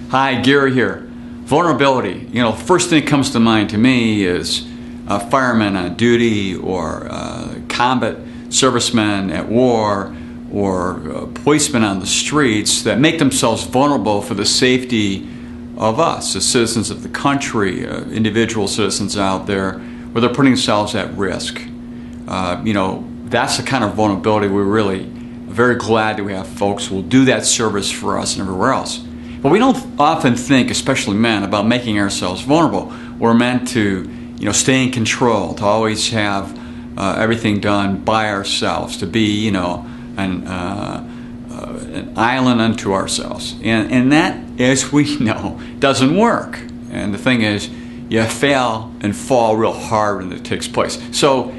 Hi, Gary here. Vulnerability. First thing that comes to mind to me is firemen on duty, or combat servicemen at war, or policemen on the streets that make themselves vulnerable for the safety of us, the citizens of the country, individual citizens out there, where they're putting themselves at risk. That's the kind of vulnerability we're really very glad that we have folks who will do that service for us and everywhere else. But we don't often think, especially men, about making ourselves vulnerable. We're meant to, stay in control, to always have everything done by ourselves, to be, an island unto ourselves. And that, as we know, doesn't work. And the thing is, you fail and fall real hard when it takes place. So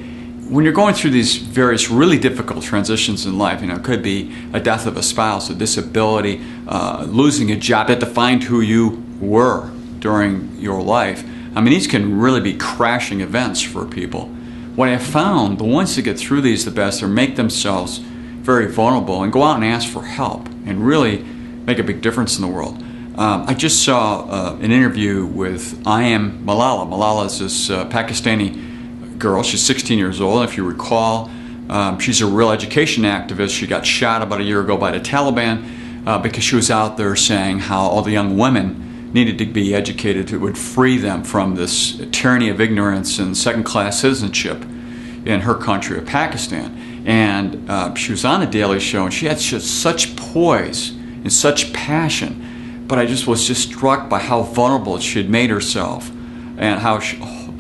when you're going through these various really difficult transitions in life, it could be a death of a spouse, a disability, losing a job that defined who you were during your life. These can really be crashing events for people. What I found, the ones that get through these the best are make themselves very vulnerable and go out and ask for help and really make a big difference in the world. I just saw an interview with Malala. Malala is this Pakistani girl. She's 16 years old. If you recall, she's a real education activist. She got shot about a year ago by the Taliban because she was out there saying how all the young women needed to be educated. It would free them from this tyranny of ignorance and second-class citizenship in her country of Pakistan. And she was on a Daily Show, and she had just such poise and such passion. But I just was struck by how vulnerable she had made herself, and how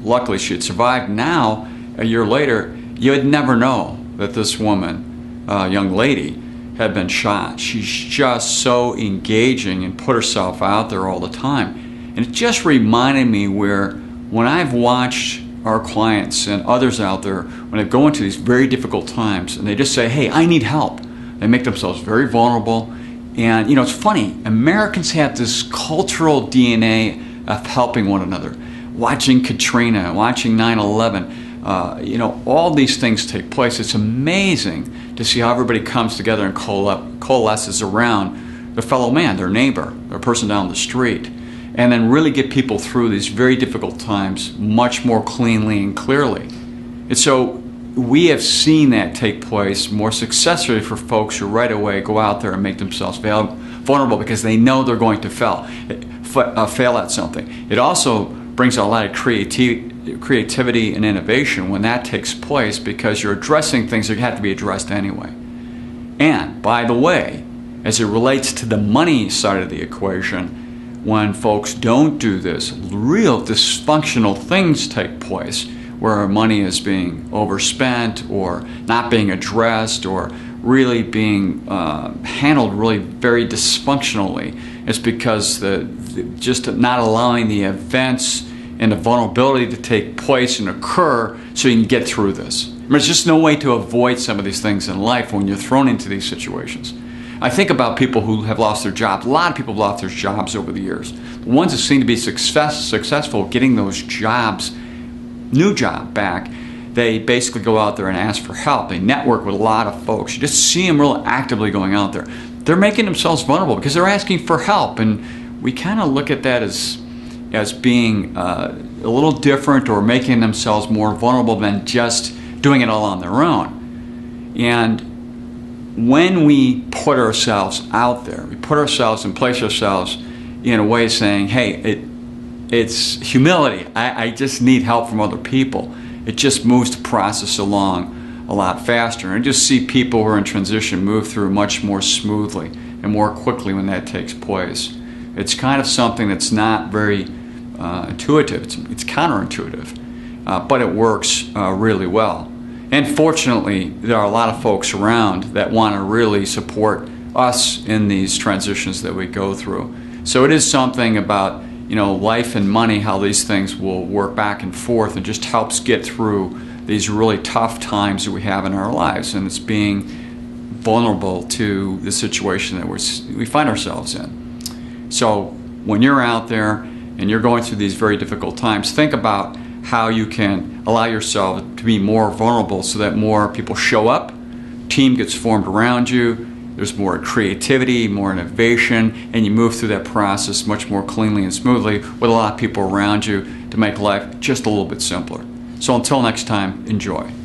luckily she had survived. Now, a year later, you would never know that this woman, young lady, had been shot. She's just so engaging and put herself out there all the time. And it just reminded me when I've watched our clients and others out there, when they go into these very difficult times and they just say, hey, I need help. They make themselves very vulnerable. And it's funny, Americans have this cultural DNA of helping one another. Watching Katrina, watching 9/11, all these things take place. It's amazing to see how everybody comes together and coalesces around their fellow man, their neighbor, their person down the street, and then really get people through these very difficult times much more cleanly and clearly. And so we have seen that take place more successfully for folks who right away go out there and make themselves vulnerable because they know they're going to fail at something. It also brings a lot of creativity and innovation when that takes place, because you're addressing things that have to be addressed anyway. And by the way, as it relates to the money side of the equation, when folks don't do this, real dysfunctional things take place where money is being overspent or not being addressed or really being handled really very dysfunctionally. It's because just not allowing the events and the vulnerability to take place and occur so you can get through this. There's just no way to avoid some of these things in life when you're thrown into these situations. I think about people who have lost their jobs. A lot of people have lost their jobs over the years. The ones that seem to be successful getting those jobs, new job back, they basically go out there and ask for help. They network with a lot of folks. You just see them real actively going out there. They're making themselves vulnerable because they're asking for help, and we kind of look at that as being a little different, or making themselves more vulnerable than just doing it all on their own. And when we put ourselves out there, we put ourselves and place ourselves in a way saying, hey, it's humility. I just need help from other people. It just moves the process along a lot faster. And I just see people who are in transition move through much more smoothly and more quickly when that takes place. It's kind of something that's not very intuitive. It's counterintuitive, but it works really well. And fortunately, there are a lot of folks around that want to really support us in these transitions that we go through. So it is something about life and money, how these things will work back and forth, and just helps get through these really tough times that we have in our lives. And it's being vulnerable to the situation that we find ourselves in. So when you're out there and you're going through these very difficult times, think about how you can allow yourself to be more vulnerable so that more people show up, team gets formed around you, there's more creativity, more innovation, and you move through that process much more cleanly and smoothly with a lot of people around you to make life just a little bit simpler. So until next time, enjoy.